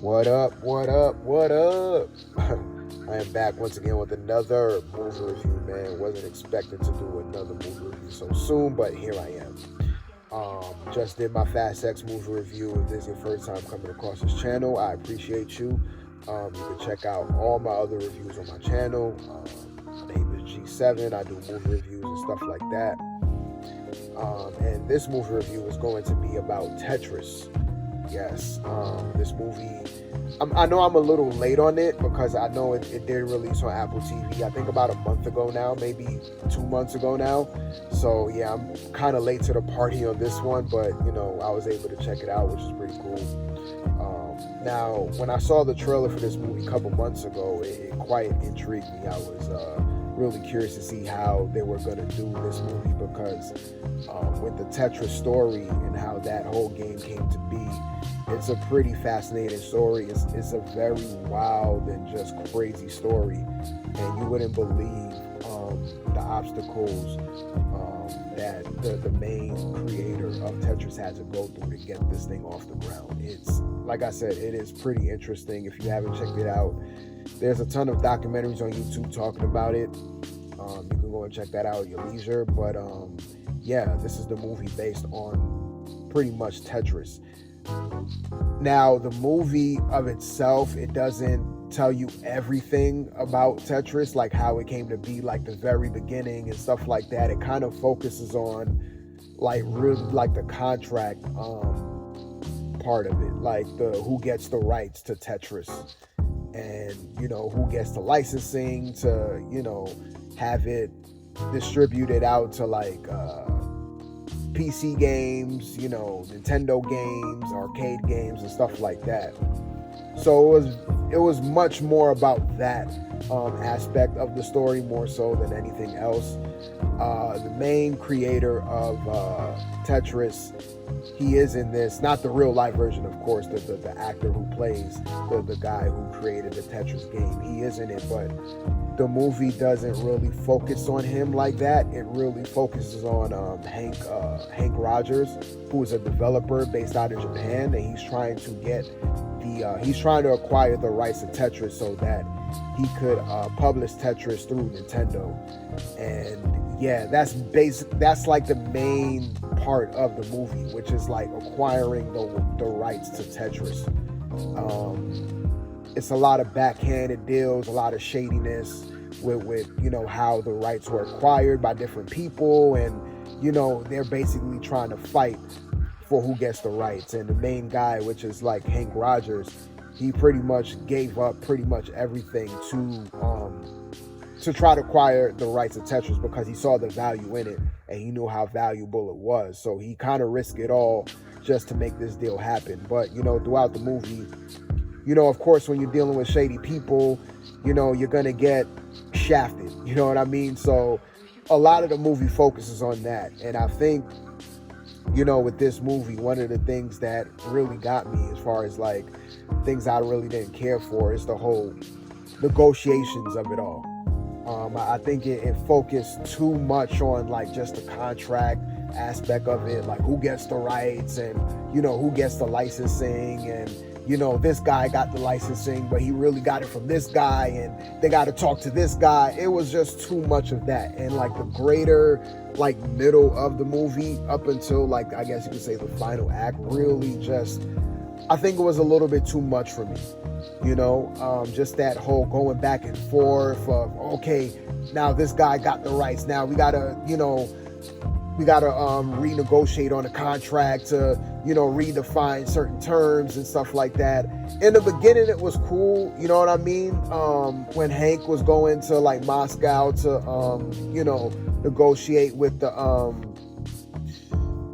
What up, what up, what up? I am back once again with another movie review, man. Wasn't expecting to do another movie review so soon, but here I am. Just did my Fast X movie review. If this is your first time coming across this channel, I appreciate you. You can check out all my other reviews on my channel. My name is G7. I do movie reviews and stuff like that. And this movie review is going to be about Tetris. Yes, this movie. I know I'm a little late on it because I know it did release on Apple TV. I think about a month ago now, maybe 2 months ago now. So yeah, I'm kind of late to the party on this one, but I was able to check it out, which is pretty cool. Now, when I saw the trailer for this movie a couple months ago, it quite intrigued me. I was really curious to see how they were going to do this movie because with the Tetris story and how that whole game came to be, it's a pretty fascinating story. It's a very wild and just crazy story, and you wouldn't believe the obstacles that the main creator of Tetris had to go through to get this thing off the ground. It's, like I said, it is pretty interesting. If you haven't checked it out, there's a ton of documentaries on YouTube talking about it. You can go and check that out at your leisure. But yeah, this is the movie based on pretty much Tetris. Now, the movie of itself, it doesn't tell you everything about Tetris, like how it came to be, like the very beginning and stuff like that. It kind of focuses on like really like the contract part of it, like the who gets the rights to Tetris, and who gets the licensing to have it distributed out to like PC games, Nintendo games, arcade games, and stuff like that. So it was much more about that aspect of the story, more so than anything else. The main creator of Tetris, he is in this, not the real life version, of course, the actor who plays the guy who created the Tetris game. He is in it, but the movie doesn't really focus on him like that. It really focuses on Hank Rogers, who is a developer based out of Japan, and he's trying to acquire the rights to Tetris so that he could publish Tetris through Nintendo. And yeah, that's like the main part of the movie, which is like acquiring the rights to Tetris. It's a lot of backhanded deals, a lot of shadiness with how the rights were acquired by different people, and they're basically trying to fight for who gets the rights. And the main guy, which is like Hank Rogers, he pretty much gave up pretty much everything to try to acquire the rights of Tetris because he saw the value in it and he knew how valuable it was. So he kind of risked it all just to make this deal happen. But throughout the movie, of course, when you're dealing with shady people, you're gonna get shafted. You know what I mean? So a lot of the movie focuses on that. And I think, with this movie, one of the things that really got me as far as like things I really didn't care for is the whole negotiations of it all. I think it focused too much on like just the contract aspect of it, like who gets the rights and who gets the licensing, and this guy got the licensing but he really got it from this guy and they got to talk to this guy. It was just too much of that. And like the greater like middle of the movie up until like, I guess you could say, the final act, really just, I think it was a little bit too much for me. Just that whole going back and forth of, okay, now this guy got the rights, now we gotta renegotiate on the contract to redefine certain terms and stuff like that. In the beginning it was cool, you know what I mean, when Hank was going to like Moscow to negotiate with the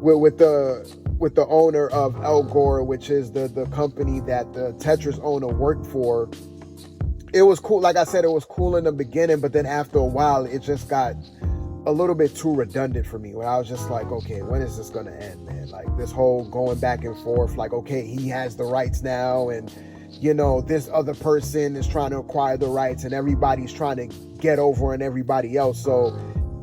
with the owner of El Gore, which is the company that the Tetris owner worked for. It was cool. Like I said, it was cool in the beginning, but then after a while, it just got a little bit too redundant for me, when I was just like, okay, when is this going to end, man? Like this whole going back and forth, like, okay, he has the rights now, and this other person is trying to acquire the rights, and everybody's trying to get over on everybody else. So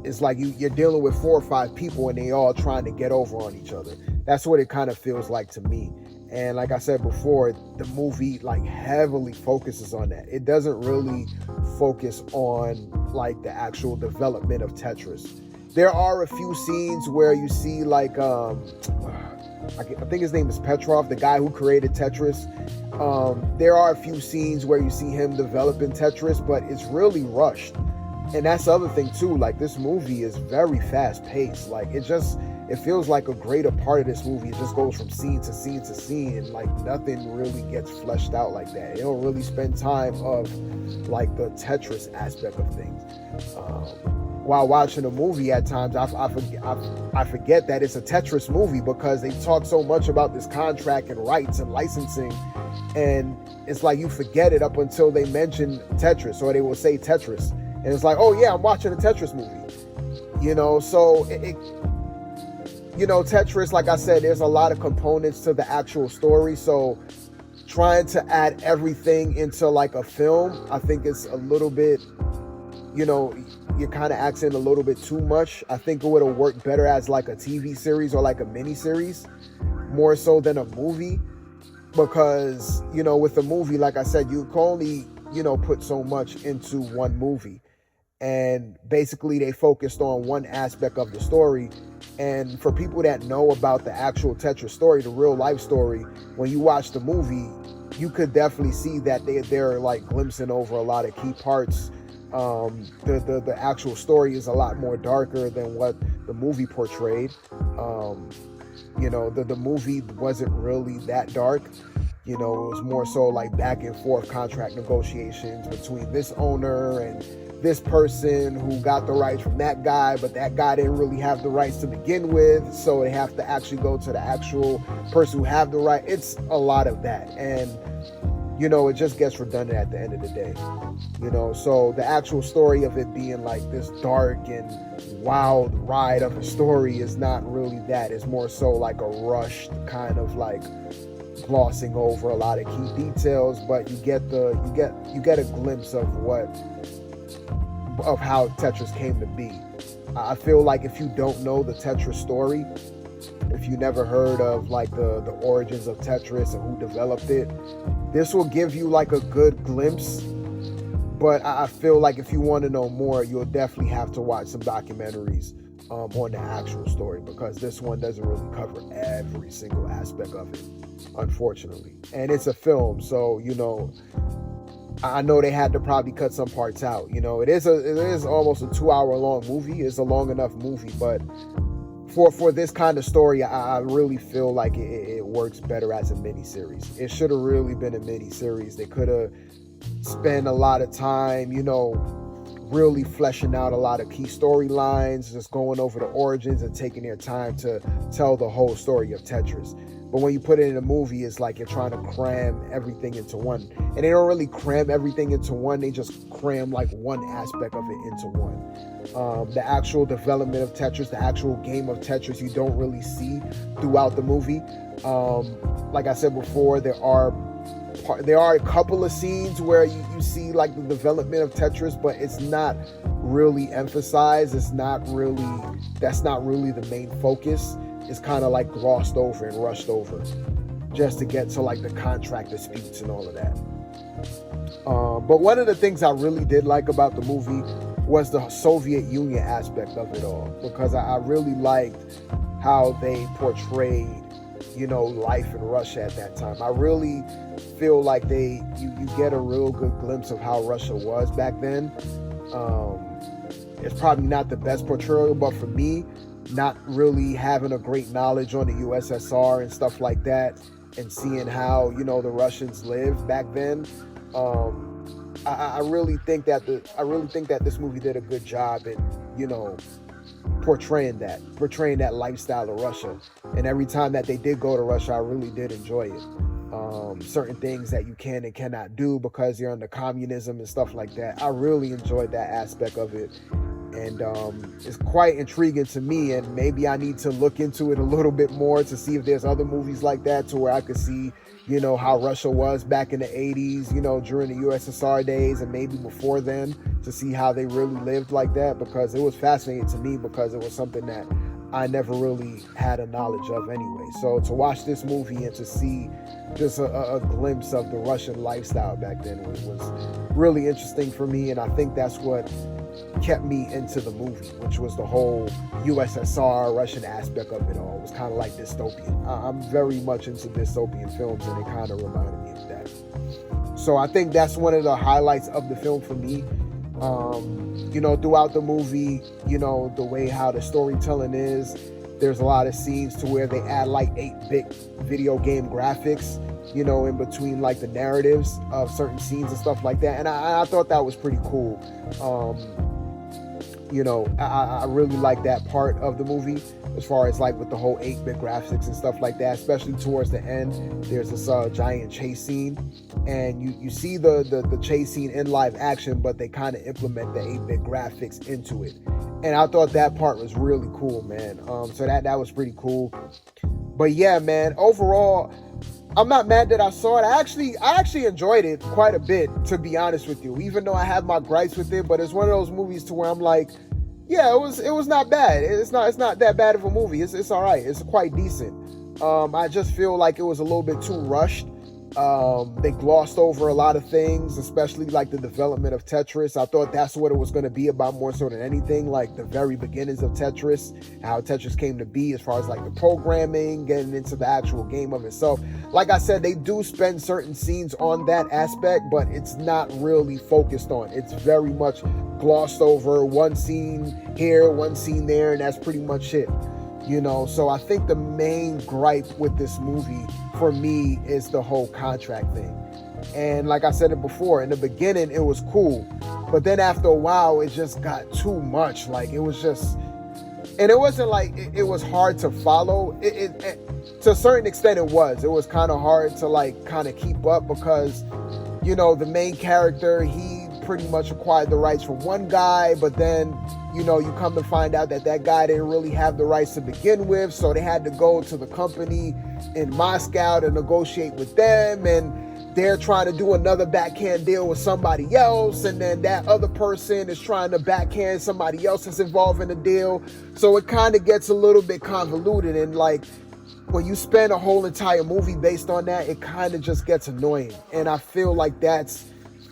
it's like you're dealing with 4 or 5 people and they all trying to get over on each other. That's what it kind of feels like to me. And like I said before, the movie like heavily focuses on that. It doesn't really focus on like the actual development of Tetris. There are a few scenes where you see like I think his name is Petrov, the guy who created Tetris. There are a few scenes where you see him developing Tetris, but it's really rushed. And that's the other thing too. Like, this movie is very fast paced. Like, it feels like a greater part of this movie. It just goes from scene to scene to scene, and like nothing really gets fleshed out like that. They don't really spend time of like the Tetris aspect of things. While watching a movie, at times I forget that it's a Tetris movie, because they talk so much about this contract and rights and licensing, and it's like you forget it up until they mention Tetris, or they will say Tetris, and it's like, oh yeah, I'm watching a Tetris movie, so Tetris, like I said, there's a lot of components to the actual story, so trying to add everything into like a film, I think it's a little bit, you're kind of asking a little bit too much. I think it would have worked better as like a TV series or like a mini series, more so than a movie, because with a movie, like I said, you can only put so much into one movie, and basically they focused on one aspect of the story. And for people that know about the actual Tetris story, the real life story, when you watch the movie, you could definitely see that they're like glimpsing over a lot of key parts. The actual story is a lot more darker than what the movie portrayed. The movie wasn't really that dark. It was more so like back and forth contract negotiations between this owner and this person who got the rights from that guy, but that guy didn't really have the rights to begin with, so they have to actually go to the actual person who have the right. It's a lot of that, and it just gets redundant at the end of the day. So the actual story of it being like this dark and wild ride of a story is not really that. It's more so like a rushed kind of like glossing over a lot of key details, but you get a glimpse of how Tetris came to be. I feel like if you don't know the Tetris story, if you never heard of like the origins of Tetris and who developed it, this will give you like a good glimpse. But I feel like if you want to know more, you'll definitely have to watch some documentaries on the actual story, because this one doesn't really cover every single aspect of it, unfortunately. And it's a film, so I know they had to probably cut some parts out. It is almost a 2-hour long movie. It's a long enough movie, but for this kind of story, I really feel like it works better as a miniseries. It should have really been a miniseries. They could have spent a lot of time, really fleshing out a lot of key storylines, just going over the origins and taking their time to tell the whole story of Tetris. But when you put it in a movie, it's like you're trying to cram everything into one. And they don't really cram everything into one. They just cram like one aspect of it into one. The actual development of Tetris, the actual game of Tetris, you don't really see throughout the movie. Like I said before, there are a couple of scenes where you see like the development of Tetris, but it's not really emphasized. That's not really the main focus. It's kind of like glossed over and rushed over just to get to like the contract disputes and all of that. But one of the things I really did like about the movie was the Soviet Union aspect of it all, because I really liked how they portrayed, life in Russia at that time. I really feel like you get a real good glimpse of how Russia was back then. It's probably not the best portrayal, but for me, not really having a great knowledge on the USSR and stuff like that, and seeing how the Russians lived back then, I really think that this movie did a good job in portraying that lifestyle of Russia. And every time that they did go to Russia, I really did enjoy it. Certain things that you can and cannot do because you're under communism and stuff like that, I really enjoyed that aspect of it. And it's quite intriguing to me, and maybe I need to look into it a little bit more to see if there's other movies like that, to where I could see, how Russia was back in the 80s, during the USSR days, and maybe before then, to see how they really lived like that, because it was fascinating to me, because it was something that I never really had a knowledge of anyway. So to watch this movie and to see just a glimpse of the Russian lifestyle back then was really interesting for me, and I think that's what kept me into the movie, which was the whole USSR Russian aspect of it all. It was kind of like dystopian. I'm very much into dystopian films, and it kind of reminded me of that. So I think that's one of the highlights of the film for me. Throughout the movie, the way how the storytelling is, there's a lot of scenes to where they add like 8-bit video game graphics, in between like the narratives of certain scenes and stuff like that. And I thought that was pretty cool. I really like that part of the movie as far as like with the whole 8-bit graphics and stuff like that, especially towards the end. There's this giant chase scene, and you see the chase scene in live action, but they kind of implement the 8-bit graphics into it. And I thought that part was really cool, man. So that was pretty cool. But yeah, man, overall, I'm not mad that I saw it. I actually enjoyed it quite a bit, to be honest with you, even though I have my gripes with it. But it's one of those movies to where I'm like, yeah, it was not bad. It's not that bad of a movie. It's all right. It's quite decent. I just feel like it was a little bit too rushed. They glossed over a lot of things, especially like the development of Tetris. I thought that's what it was going to be about more so than anything, like the very beginnings of Tetris, how Tetris came to be as far as like the programming, getting into the actual game of itself. Like I said, they do spend certain scenes on that aspect, but it's not really focused on. It's very much glossed over, one scene here, one scene there, and that's pretty much it. So I think the main gripe with this movie for me is the whole contract thing. And like I said it before, in the beginning it was cool, but then after a while it just got too much. Like it was just, and it wasn't like it was hard to follow. It to a certain extent it was kind of hard to like kind of keep up, because the main character, he pretty much acquired the rights from one guy, but then you come to find out that guy didn't really have the rights to begin with, so they had to go to the company in Moscow to negotiate with them, and they're trying to do another backhand deal with somebody else, and then that other person is trying to backhand somebody else that's involved in the deal. So it kind of gets a little bit convoluted, and like when you spend a whole entire movie based on that, it kind of just gets annoying. And I feel like that's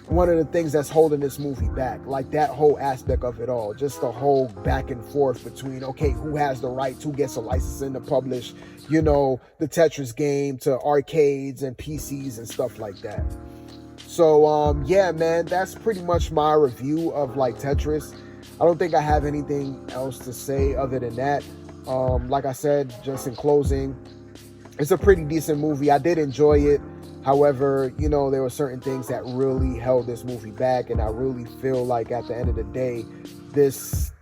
one of the things that's holding this movie back, like that whole aspect of it all, just the whole back and forth between, okay, who has the rights, who gets a license to publish, the Tetris game to arcades and PCs and stuff like that. So, yeah, man, that's pretty much my review of like Tetris. I don't think I have anything else to say other than that. Like I said, just in closing, it's a pretty decent movie. I did enjoy it. However, there were certain things that really held this movie back, and I really feel like at the end of the day, this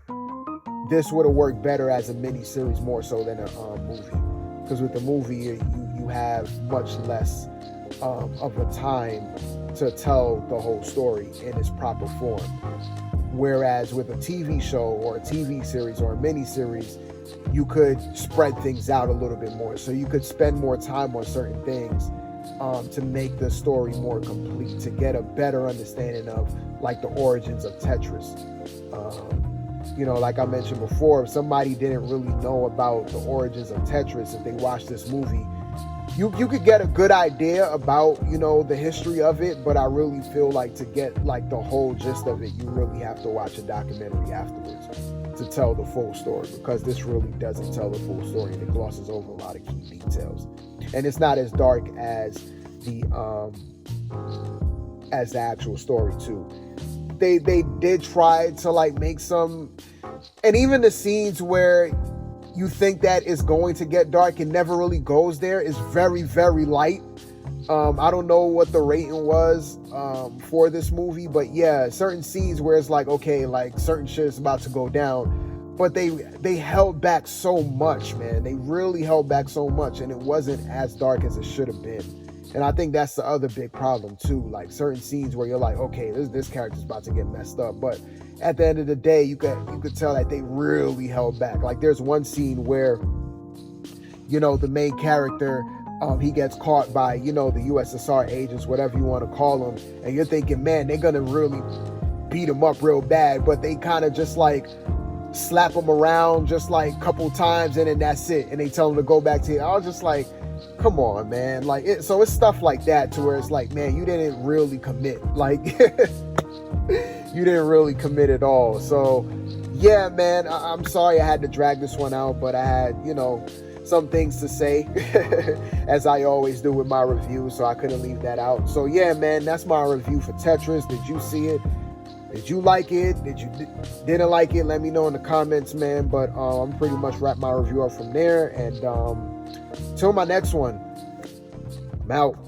would have worked better as a mini-series more so than a movie. Because with the movie, you have much less of a time to tell the whole story in its proper form. Whereas with a TV show or a TV series or a mini-series, you could spread things out a little bit more. So you could spend more time on certain things to make the story more complete, to get a better understanding of like the origins of Tetris. Like I mentioned before, if somebody didn't really know about the origins of Tetris, if they watched this movie, you could get a good idea about, the history of it, but I really feel like to get like the whole gist of it, you really have to watch a documentary afterwards to tell the full story, because this really doesn't tell the full story, and it glosses over a lot of key details. And it's not as dark as the actual story too. They did try to like make some, and even the scenes where you think that it's going to get dark, it never really goes there. It's very, very light. I don't know what the rating was for this movie, but yeah, certain scenes where it's like, okay, like certain shit is about to go down, but they held back so much, man. They really held back so much, and it wasn't as dark as it should have been. And I think that's the other big problem too. Like certain scenes where you're like, okay, this character's about to get messed up, but at the end of the day, you could tell that they really held back. Like there's one scene where, the main character, he gets caught by, the USSR agents, whatever you want to call them, and you're thinking, man, they're gonna really beat him up real bad, but they kind of just like slap them around just like a couple times and then that's it. And they tell them to go back to it. I was just like, come on, man. Like, so it's stuff like that to where it's like, man, you didn't really commit. Like, you didn't really commit at all. So, yeah, man, I'm sorry I had to drag this one out, but I had, some things to say, as I always do with my review, so I couldn't leave that out. So, yeah, man, that's my review for Tetris. Did you see it? Did you like it? Did you didn't like it? Let me know in the comments, man. But I'm pretty much wrap my review up from there. And till my next one, I'm out.